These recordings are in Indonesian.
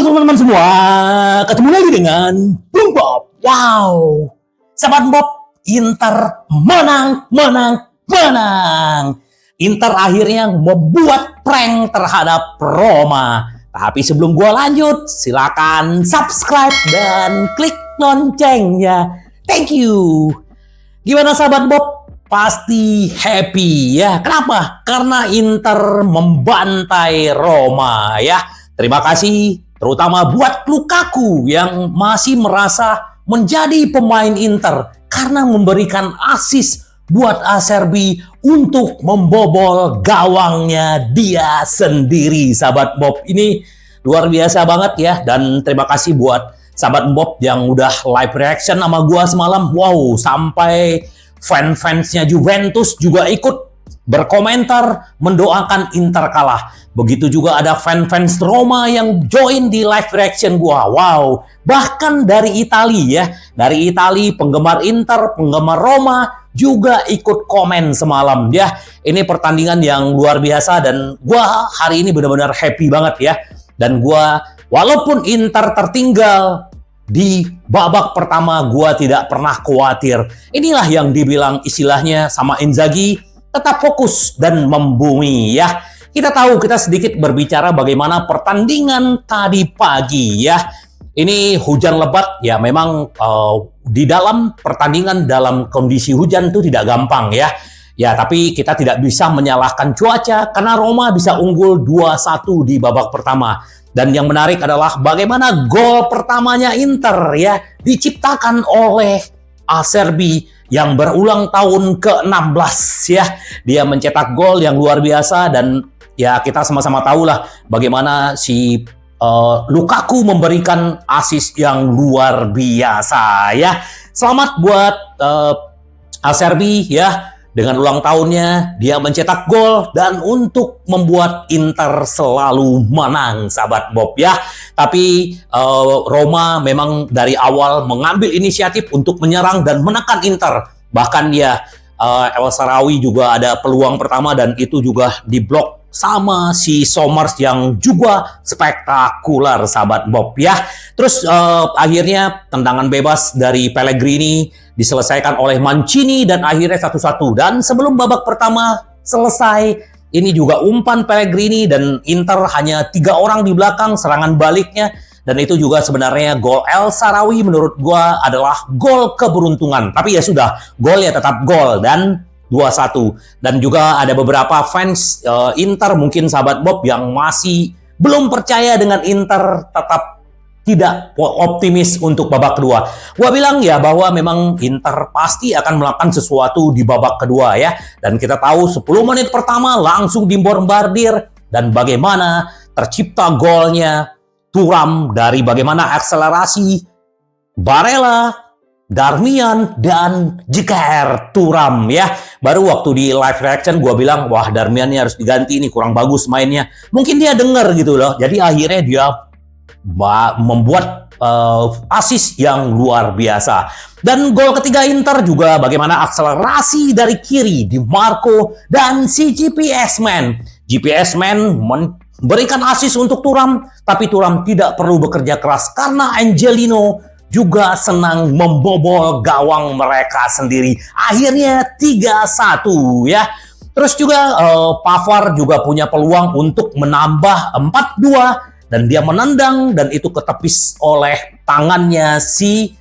teman-teman semua, ketemu lagi dengan Bung Bob. Wow, sahabat Bob, Inter menang. Inter akhirnya membuat prank terhadap Roma. Tapi sebelum gua lanjut, silakan subscribe dan klik loncengnya. Thank you. Gimana sahabat Bob? Pasti happy ya. Kenapa? Karena Inter membantai Roma ya. Terima kasih terutama buat Lukaku yang masih merasa menjadi pemain Inter karena memberikan assist buat Acerbi untuk membobol gawangnya dia sendiri. Sahabat Bob, ini luar biasa banget ya. Dan terima kasih buat sahabat Bob yang udah live reaction sama gua semalam. Wow, sampai fans-fansnya Juventus juga ikut berkomentar mendoakan Inter kalah. Begitu juga ada fans-fans Roma yang join di live reaction gua. Wow, bahkan dari Italia ya. Dari Italia penggemar Inter, penggemar Roma juga ikut komen semalam ya. Ini pertandingan yang luar biasa dan gua hari ini benar-benar happy banget ya. Dan gua walaupun Inter tertinggal di babak pertama, gua tidak pernah khawatir. Inilah yang dibilang istilahnya sama Inzaghi, tetap fokus dan membumi ya. Kita tahu, kita sedikit berbicara bagaimana pertandingan tadi pagi ya. Ini hujan lebat ya, memang di dalam pertandingan dalam kondisi hujan itu tidak gampang ya. Ya, tapi kita tidak bisa menyalahkan cuaca karena Roma bisa unggul 2-1 di babak pertama. Dan yang menarik adalah bagaimana gol pertamanya Inter ya diciptakan oleh Acerbi yang berulang tahun ke-16 ya. Dia mencetak gol yang luar biasa dan ya kita sama-sama tahu lah bagaimana si Lukaku memberikan assist yang luar biasa ya. Selamat buat Acerbi ya. Dengan ulang tahunnya, dia mencetak gol dan untuk membuat Inter selalu menang, sahabat Bob ya. Tapi Roma memang dari awal mengambil inisiatif untuk menyerang dan menekan Inter. Bahkan ya El Shaarawy juga ada peluang pertama dan itu juga diblok sama si Somers yang juga spektakuler, sahabat Bob ya. Terus akhirnya tendangan bebas dari Pellegrini diselesaikan oleh Mancini dan akhirnya 1-1. Dan sebelum babak pertama selesai, ini juga umpan Pellegrini dan Inter hanya 3 orang di belakang serangan baliknya. Dan itu juga sebenarnya gol El Shaarawy menurut gua adalah gol keberuntungan. Tapi ya sudah, gol ya tetap gol dan 2-1. Dan juga ada beberapa fans Inter mungkin sahabat Bob yang masih belum percaya dengan Inter, tetap tidak optimis untuk babak kedua. Gua bilang ya bahwa memang Inter pasti akan melakukan sesuatu di babak kedua ya. Dan kita tahu 10 menit pertama langsung dibombardir dan bagaimana tercipta golnya Thuram dari bagaimana akselerasi Barella, Darmian dan Djeker Thuram ya. Baru waktu di live reaction gue bilang, wah Darmian ini harus diganti, ini kurang bagus mainnya. Mungkin dia denger gitu loh. Jadi akhirnya dia membuat assist yang luar biasa. Dan gol ketiga Inter juga bagaimana akselerasi dari kiri di Marco dan si GPS Man. GPS Man memberikan assist untuk Thuram, tapi Thuram tidak perlu bekerja keras karena Angelino juga senang membobol gawang mereka sendiri. Akhirnya 3-1 ya. Terus juga Pavard juga punya peluang untuk menambah 4-2 dan dia menendang dan itu ketepis oleh tangannya si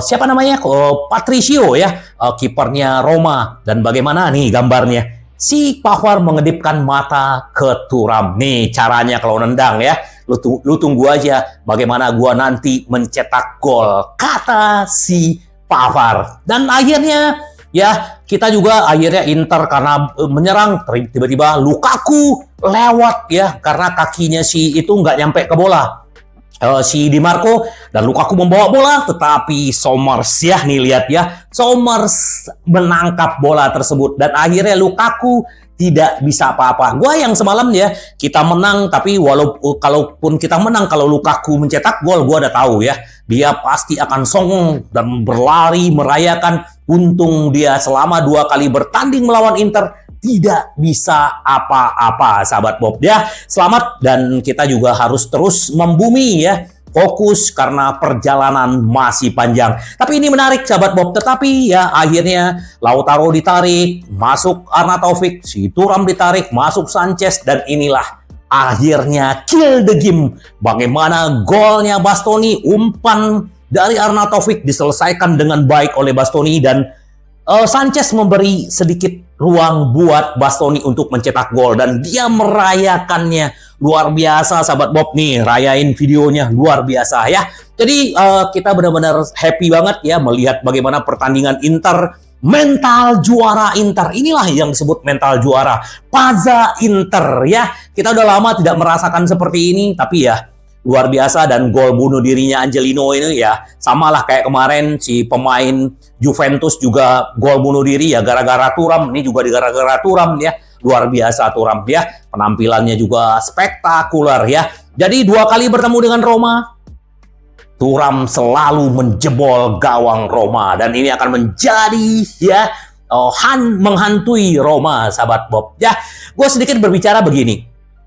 siapa namanya? Patricio ya, kipernya Roma. Dan bagaimana nih gambarnya? Si Pavard mengedipkan mata ke Thuram. Nih caranya kalau nendang ya. Lu tunggu aja bagaimana gua nanti mencetak gol, kata si Pavard. Dan akhirnya ya kita juga akhirnya Inter karena menyerang tiba-tiba Lukaku lewat ya karena kakinya si itu nggak nyampe ke bola. Si Di Marco dan Lukaku membawa bola tetapi Somers ya nih lihat ya, Somers menangkap bola tersebut dan akhirnya Lukaku tidak bisa apa-apa. Gua yang semalam ya kita menang, tapi kalaupun kita menang kalau Lukaku mencetak gol, gua udah tahu ya dia pasti akan songong dan berlari merayakan. Untung dia selama 2 kali bertanding melawan Inter tidak bisa apa-apa, sahabat Bob ya. Selamat, dan kita juga harus terus membumi ya. Fokus karena perjalanan masih panjang. Tapi ini menarik sahabat Bob. Tetapi ya akhirnya Lautaro ditarik, masuk Arnautovic, si Thuram ditarik, masuk Sanchez, dan inilah akhirnya kill the game. Bagaimana golnya Bastoni, umpan dari Arnautovic diselesaikan dengan baik oleh Bastoni, dan Sanchez memberi sedikit ruang buat Bastoni untuk mencetak gol, dan dia merayakannya luar biasa sahabat Bob. Nih, rayain videonya luar biasa ya. Jadi kita benar-benar happy banget ya melihat bagaimana pertandingan Inter, mental juara Inter. Inilah yang disebut mental juara, Pazza Inter ya. Kita udah lama tidak merasakan seperti ini, tapi ya luar biasa. Dan gol bunuh dirinya Angelino ini ya samalah kayak kemarin si pemain Juventus juga gol bunuh diri ya gara-gara Thuram. Ini juga gara-gara Thuram ya. Luar biasa Thuram ya. Penampilannya juga spektakuler ya. Jadi 2 kali bertemu dengan Roma, Thuram selalu menjebol gawang Roma, dan ini akan menjadi ya menghantui Roma sahabat Bob ya. Gue sedikit berbicara begini.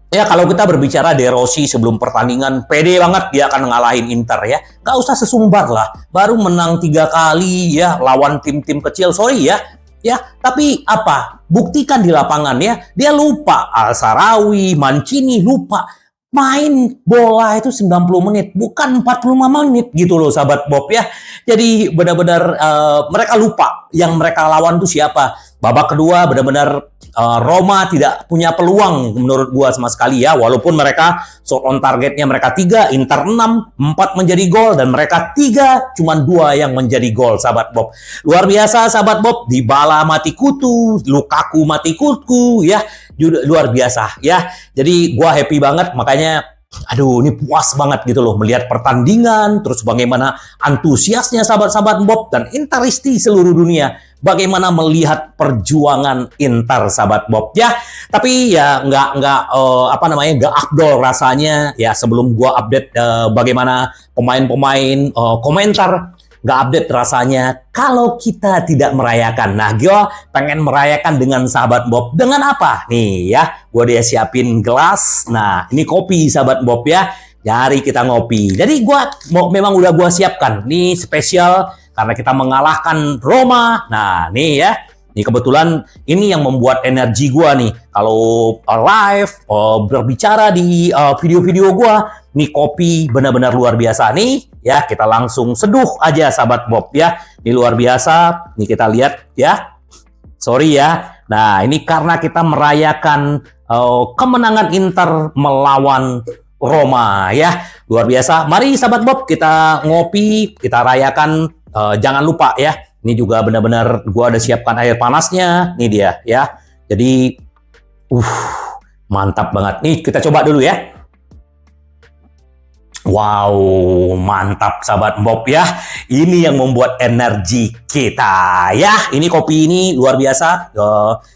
Ya, kalau kita berbicara De Rossi sebelum pertandingan, pede banget dia akan ngalahin Inter ya. Gak usah sesumbar lah. Baru menang 3 kali ya lawan tim-tim kecil. Sorry ya. Ya, tapi apa? Buktikan di lapangan ya. Dia lupa Al-Sarawi, Mancini lupa. Main bola itu 90 menit, bukan 45 menit gitu loh sahabat Bob ya. Jadi benar-benar mereka lupa yang mereka lawan itu siapa. Babak kedua benar-benar Roma tidak punya peluang menurut gua sama sekali ya. Walaupun mereka shot on targetnya mereka 3, Inter 6, 4 menjadi gol, dan mereka 3, cuman 2 yang menjadi gol sahabat Bob. Luar biasa sahabat Bob, Dybala mati kutu, Lukaku mati kutu ya. Luar biasa ya. Jadi gua happy banget, makanya aduh ini puas banget gitu loh melihat pertandingan, terus bagaimana antusiasnya sahabat-sahabat Bob dan Interisti seluruh dunia. Bagaimana melihat perjuangan Inter sahabat Bob ya. Tapi ya nggak afdol rasanya ya sebelum gua update bagaimana pemain-pemain komentar, nggak update rasanya kalau kita tidak merayakan. Nah, gue pengen merayakan dengan sahabat Bob. Dengan apa? Nih ya, gue dia siapin gelas. Nah, ini kopi sahabat Bob ya. Mari kita ngopi. Jadi memang udah gue siapkan. Nih spesial karena kita mengalahkan Roma. Nah, nih ya. Nih kebetulan ini yang membuat energi gue nih. Kalau live, berbicara di video-video gue, nih kopi benar-benar luar biasa nih. Ya, kita langsung seduh aja sahabat Bob ya. Ini luar biasa. Nih kita lihat ya. Sorry ya. Nah, ini karena kita merayakan kemenangan Inter melawan Roma ya. Luar biasa. Mari sahabat Bob kita ngopi, kita rayakan. Jangan lupa ya. Ini juga benar-benar gua udah siapkan air panasnya. Nih dia ya. Jadi mantap banget. Nih kita coba dulu ya. Wow, mantap sahabat Bob ya. Ini yang membuat energi kita ya. Ini kopi ini luar biasa.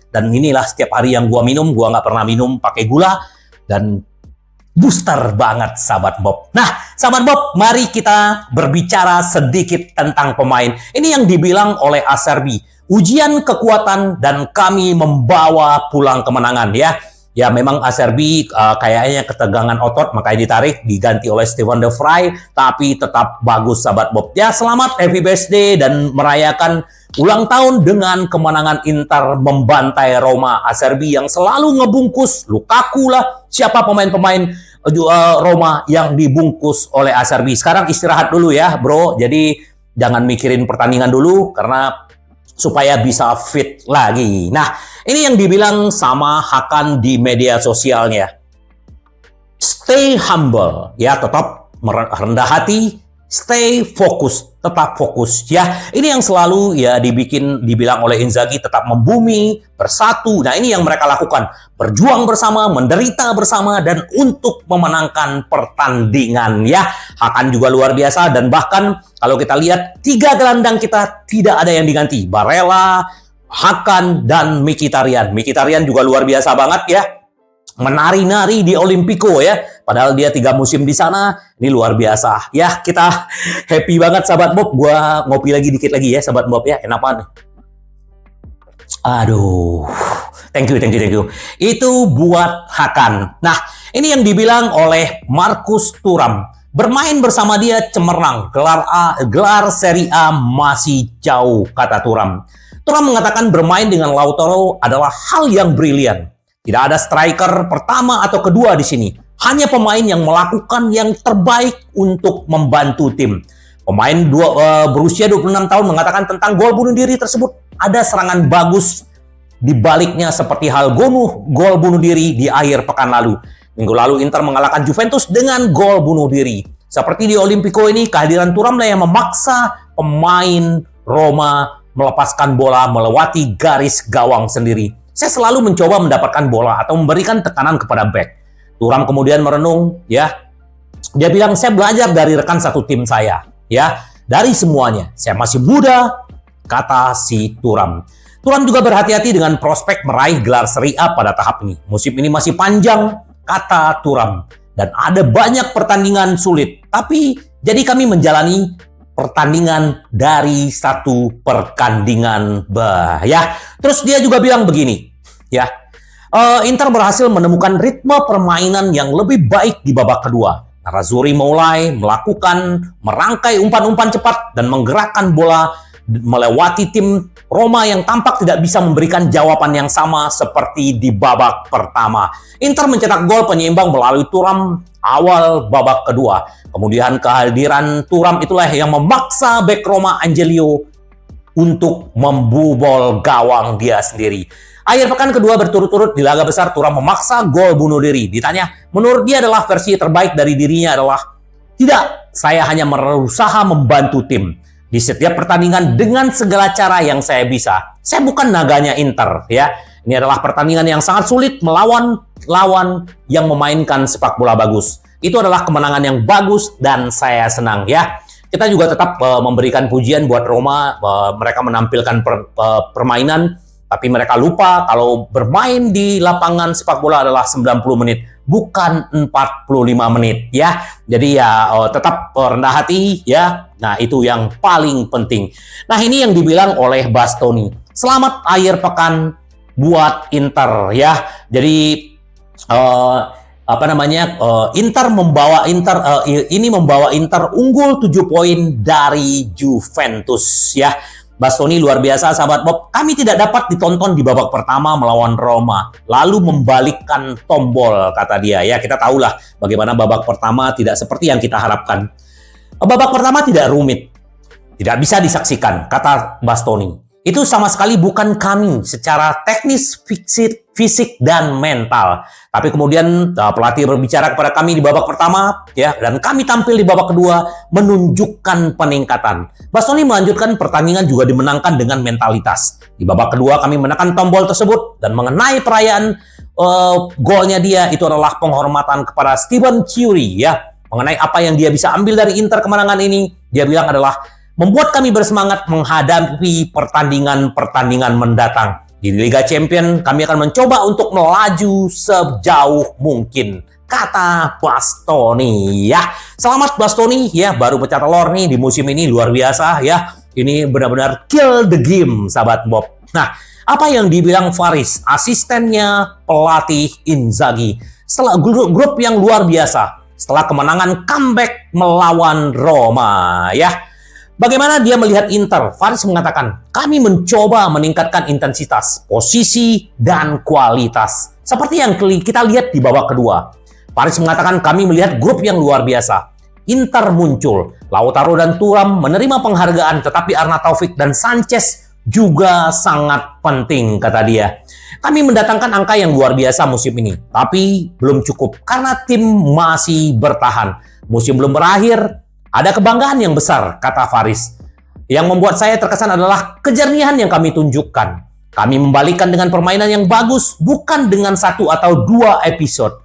Dan inilah setiap hari yang gua minum. Gua nggak pernah minum pakai gula. Dan booster banget sahabat Bob. Nah, sahabat Bob, mari kita berbicara sedikit tentang pemain. Ini yang dibilang oleh Acerbi, ujian kekuatan dan kami membawa pulang kemenangan ya. Ya memang Acerbi kayaknya ketegangan otot makanya ditarik, diganti oleh Steven De Vrij, tapi tetap bagus sahabat Bob. Ya selamat, happy birthday dan merayakan ulang tahun dengan kemenangan Inter membantai Roma. Acerbi yang selalu ngebungkus, Lukaku lah, siapa pemain-pemain Roma yang dibungkus oleh Acerbi. Sekarang istirahat dulu ya bro, jadi jangan mikirin pertandingan dulu karena supaya bisa fit lagi. Nah, ini yang dibilang sama Hakan di media sosialnya. Stay humble, ya tetap rendah hati, stay fokus, tetap fokus ya. Ini yang selalu ya dibilang oleh Inzaghi, tetap membumi, bersatu. Nah, ini yang mereka lakukan, berjuang bersama, menderita bersama dan untuk memenangkan pertandingan ya. Hakan juga luar biasa dan bahkan kalau kita lihat 3 gelandang kita tidak ada yang diganti. Barella, Hakan dan Mkhitaryan. Mkhitaryan juga luar biasa banget ya. Menari-nari di Olimpico ya. Padahal dia 3 musim di sana. Ini luar biasa. Ya, kita happy banget sahabat Bob. Gua ngopi lagi dikit lagi ya sahabat Bob ya. Enak banget. Aduh. Thank you. Itu buat Hakan. Nah, ini yang dibilang oleh Markus Thuram. Bermain bersama dia cemerlang, gelar Serie A masih jauh, kata Thuram. Thuram mengatakan bermain dengan Lautaro adalah hal yang brilian. Tidak ada striker pertama atau kedua di sini. Hanya pemain yang melakukan yang terbaik untuk membantu tim. Pemain berusia 26 tahun mengatakan tentang gol bunuh diri tersebut. Ada serangan bagus di baliknya seperti hal gol bunuh diri di akhir pekan lalu. Minggu lalu Inter mengalahkan Juventus dengan gol bunuh diri. Seperti di Olimpico ini, kehadiran Thuram yang memaksa pemain Roma melepaskan bola melewati garis gawang sendiri. Saya selalu mencoba mendapatkan bola atau memberikan tekanan kepada back. Thuram kemudian merenung, ya. Dia bilang, saya belajar dari rekan satu tim saya, ya. Dari semuanya, saya masih muda, kata si Thuram. Thuram juga berhati-hati dengan prospek meraih gelar Serie A pada tahap ini. Musim ini masih panjang, kata Thuram. Dan ada banyak pertandingan sulit. Tapi, jadi kami menjalani pertandingan dari satu pertandingan ya. Terus dia juga bilang begini, ya. Inter berhasil menemukan ritme permainan yang lebih baik di babak kedua. Nerazzurri mulai merangkai umpan-umpan cepat dan menggerakkan bola melewati tim Roma yang tampak tidak bisa memberikan jawaban yang sama seperti di babak pertama. Inter mencetak gol penyeimbang melalui Thuram awal babak kedua. Kemudian kehadiran Thuram itulah yang memaksa bek Roma Angelino untuk membobol gawang dia sendiri. Akhir pekan kedua berturut-turut di laga besar, Thuram memaksa gol bunuh diri. Ditanya, menurut dia adalah versi terbaik dari dirinya adalah, tidak, saya hanya berusaha membantu tim di setiap pertandingan dengan segala cara yang saya bisa. Saya bukan naganya Inter, ya. Ini adalah pertandingan yang sangat sulit melawan lawan yang memainkan sepak bola bagus. Itu adalah kemenangan yang bagus dan saya senang, ya. Kita juga tetap memberikan pujian buat Roma. Mereka menampilkan permainan, tapi mereka lupa kalau bermain di lapangan sepak bola adalah 90 menit, bukan 45 menit, ya. Jadi ya tetap rendah hati, ya. Nah, itu yang paling penting. Nah, ini yang dibilang oleh Bastoni. Selamat akhir pekan buat Inter, ya. Jadi Inter membawa Inter unggul 7 poin dari Juventus, ya. Bastoni luar biasa, sahabat Bob. Kami tidak dapat ditonton di babak pertama melawan Roma, lalu membalikkan tombol, kata dia. Ya, kita tahulah bagaimana babak pertama tidak seperti yang kita harapkan. Babak pertama tidak rumit, tidak bisa disaksikan, kata Bastoni. Itu sama sekali bukan kami secara teknis, fisik dan mental. Tapi kemudian pelatih berbicara kepada kami di babak pertama, ya, dan kami tampil di babak kedua menunjukkan peningkatan. Bastoni melanjutkan pertandingan juga dimenangkan dengan mentalitas. Di babak kedua kami menekan tombol tersebut dan mengenai perayaan golnya dia, itu adalah penghormatan kepada Steven Chiuri, ya. Mengenai apa yang dia bisa ambil dari Inter kemenangan ini, dia bilang adalah membuat kami bersemangat menghadapi pertandingan-pertandingan mendatang. Di Liga Champions, kami akan mencoba untuk melaju sejauh mungkin, kata Bastoni, ya. Selamat Bastoni, ya, baru pecah telur nih di musim ini, luar biasa, ya. Ini benar-benar kill the game, sahabat Bob. Nah, apa yang dibilang Faris, asistennya pelatih Inzaghi, setelah grup yang luar biasa, setelah kemenangan comeback melawan Roma, ya. Bagaimana dia melihat Inter? Faris mengatakan, kami mencoba meningkatkan intensitas, posisi, dan kualitas. Seperti yang kita lihat di babak kedua. Faris mengatakan, kami melihat grup yang luar biasa. Inter muncul. Lautaro dan Thuram menerima penghargaan, tetapi Arna Taufik dan Sanchez juga sangat penting, kata dia. Kami mendatangkan angka yang luar biasa musim ini, tapi belum cukup karena tim masih bertahan. Musim belum berakhir. Ada kebanggaan yang besar, kata Faris. Yang membuat saya terkesan adalah kejernihan yang kami tunjukkan. Kami membalikkan dengan permainan yang bagus, bukan dengan 1 atau 2 episode.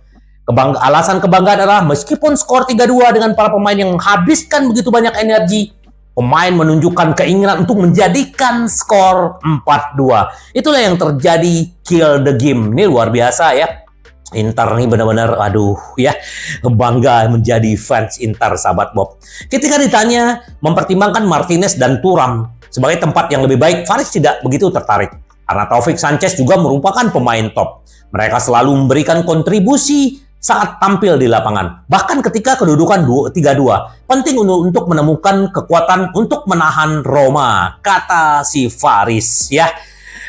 Alasan kebanggaan adalah meskipun skor 3-2 dengan para pemain yang menghabiskan begitu banyak energi, pemain menunjukkan keinginan untuk menjadikan skor 4-2. Itulah yang terjadi, kill the game. Ini luar biasa, ya. Inter nih benar-benar, aduh, ya, bangga menjadi fans Inter, sahabat Bob. Ketika ditanya mempertimbangkan Martinez dan Thuram sebagai tempat yang lebih baik, Faris tidak begitu tertarik. Arnautovic Sanchez juga merupakan pemain top. Mereka selalu memberikan kontribusi saat tampil di lapangan. Bahkan ketika kedudukan 3-2, penting untuk menemukan kekuatan untuk menahan Roma, kata si Faris ya.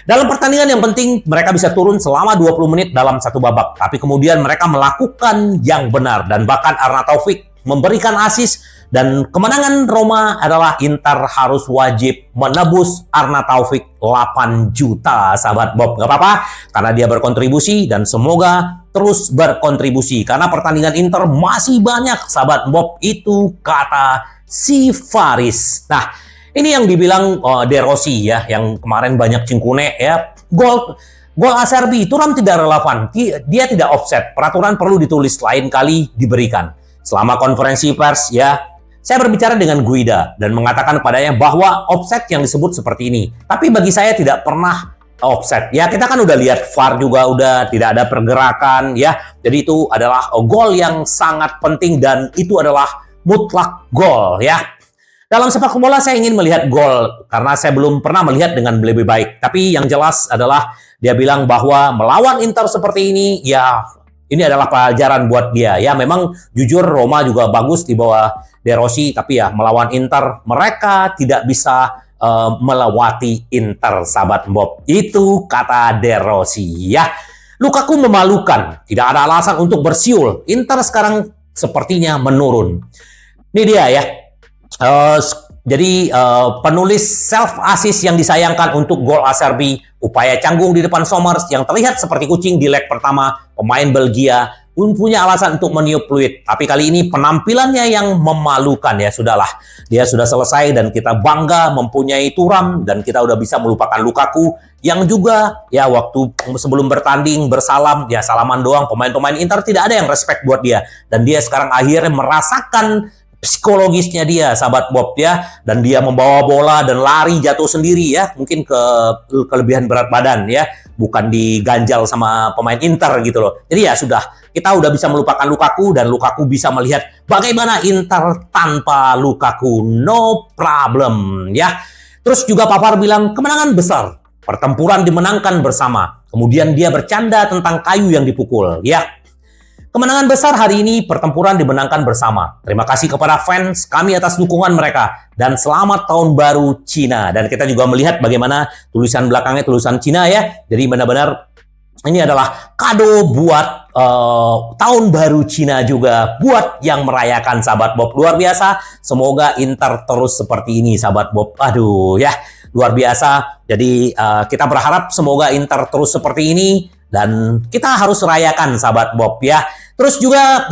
Dalam pertandingan yang penting, mereka bisa turun selama 20 menit dalam satu babak. Tapi kemudian mereka melakukan yang benar. Dan bahkan Arnautovic memberikan assist. Dan kemenangan Roma adalah Inter harus wajib menebus Arnautovic 8 juta, sahabat Bob. Gak apa-apa, karena dia berkontribusi dan semoga terus berkontribusi. Karena pertandingan Inter masih banyak, sahabat Bob. Itu kata si Faris. Nah, ini yang dibilang De Rossi ya, yang kemarin banyak cingkune ya. Gol Acerbi, Thuram tidak relevan. Dia tidak offset. Peraturan perlu ditulis, lain kali diberikan. Selama konferensi pers ya, saya berbicara dengan Guida dan mengatakan kepadanya bahwa offset yang disebut seperti ini. Tapi bagi saya tidak pernah offset. Ya, kita kan udah lihat VAR juga udah tidak ada pergerakan ya. Jadi itu adalah gol yang sangat penting dan itu adalah mutlak gol ya. Dalam sepak bola saya ingin melihat gol karena saya belum pernah melihat dengan lebih baik. Tapi yang jelas adalah dia bilang bahwa melawan Inter seperti ini ya ini adalah pelajaran buat dia. Ya memang jujur Roma juga bagus di bawah De Rossi, tapi ya melawan Inter mereka tidak bisa melewati Inter, sahabat Bob. Itu kata De Rossi ya. Lukaku memalukan, tidak ada alasan untuk bersiul. Inter sekarang sepertinya menurun. Ini dia ya. Jadi penulis self assist yang disayangkan untuk gol Acerbi, upaya canggung di depan Somers yang terlihat seperti kucing di leg pertama, pemain Belgia punya alasan untuk meniup peluit. Tapi kali ini penampilannya yang memalukan ya, sudahlah. Dia sudah selesai dan kita bangga mempunyai Thuram dan kita udah bisa melupakan Lukaku yang juga ya waktu sebelum bertanding bersalam ya salaman doang, pemain-pemain Inter tidak ada yang respect buat dia dan dia sekarang akhirnya merasakan psikologisnya dia, sahabat Bob ya, dan dia membawa bola dan lari jatuh sendiri ya, mungkin kelebihan berat badan ya, bukan diganjal sama pemain Inter gitu loh. Jadi ya sudah, kita udah bisa melupakan Lukaku dan Lukaku bisa melihat bagaimana Inter tanpa Lukaku, no problem ya. Terus juga Papar bilang kemenangan besar, pertempuran dimenangkan bersama. Kemudian dia bercanda tentang kayu yang dipukul ya. Kemenangan besar hari ini, pertempuran dimenangkan bersama. Terima kasih kepada fans kami atas dukungan mereka. Dan selamat tahun baru Cina. Dan kita juga melihat bagaimana tulisan belakangnya tulisan Cina ya. Jadi benar-benar ini adalah kado buat tahun baru Cina juga. Buat yang merayakan, sahabat Bob. Luar biasa. Semoga Inter terus seperti ini, sahabat Bob. Aduh ya, luar biasa. Jadi kita berharap semoga Inter terus seperti ini. Dan kita harus rayakan, sahabat Bob ya. Terus juga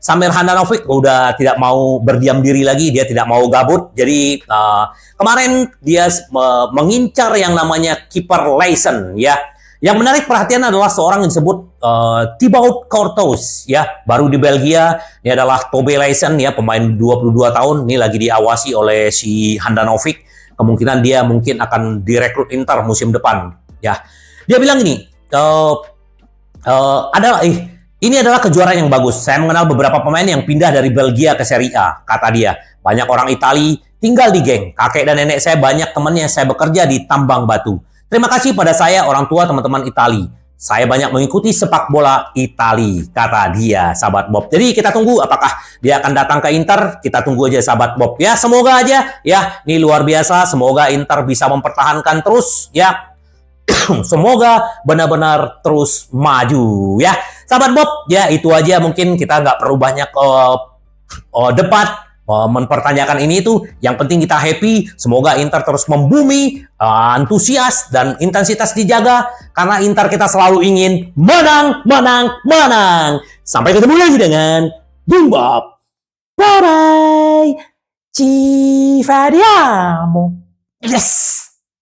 Samir Handanovic udah tidak mau berdiam diri lagi, dia tidak mau gabut. Jadi kemarin dia mengincar yang namanya kiper license ya. Yang menarik perhatian adalah seorang yang disebut Thibaut Courtois ya, baru di Belgia. Ini adalah Tobe license ya, pemain 22 tahun. Ini lagi diawasi oleh si Handanovic. Kemungkinan dia mungkin akan direkrut Inter musim depan ya. Dia bilang ini ini adalah kejuaraan yang bagus. Saya mengenal beberapa pemain yang pindah dari Belgia ke Serie A, kata dia. Banyak orang Itali tinggal di geng. Kakek dan nenek saya banyak temannya. Saya bekerja di tambang batu. Terima kasih pada saya, orang tua, teman-teman Itali. Saya banyak mengikuti sepak bola Itali, kata dia, sahabat Bob. Jadi kita tunggu apakah dia akan datang ke Inter. Kita tunggu aja, sahabat Bob. Ya, semoga aja. Ya, ini luar biasa. Semoga Inter bisa mempertahankan terus. Ya, semoga benar-benar terus maju ya, sahabat Bob. Ya itu aja, mungkin kita nggak perlu banyak debat mempertanyakan ini itu. Yang penting kita happy, semoga Inter terus membumi, antusias dan intensitas dijaga karena Inter kita selalu ingin menang. Sampai ketemu lagi dengan Bung Bob. Bye bye, ci vediamo. Yes.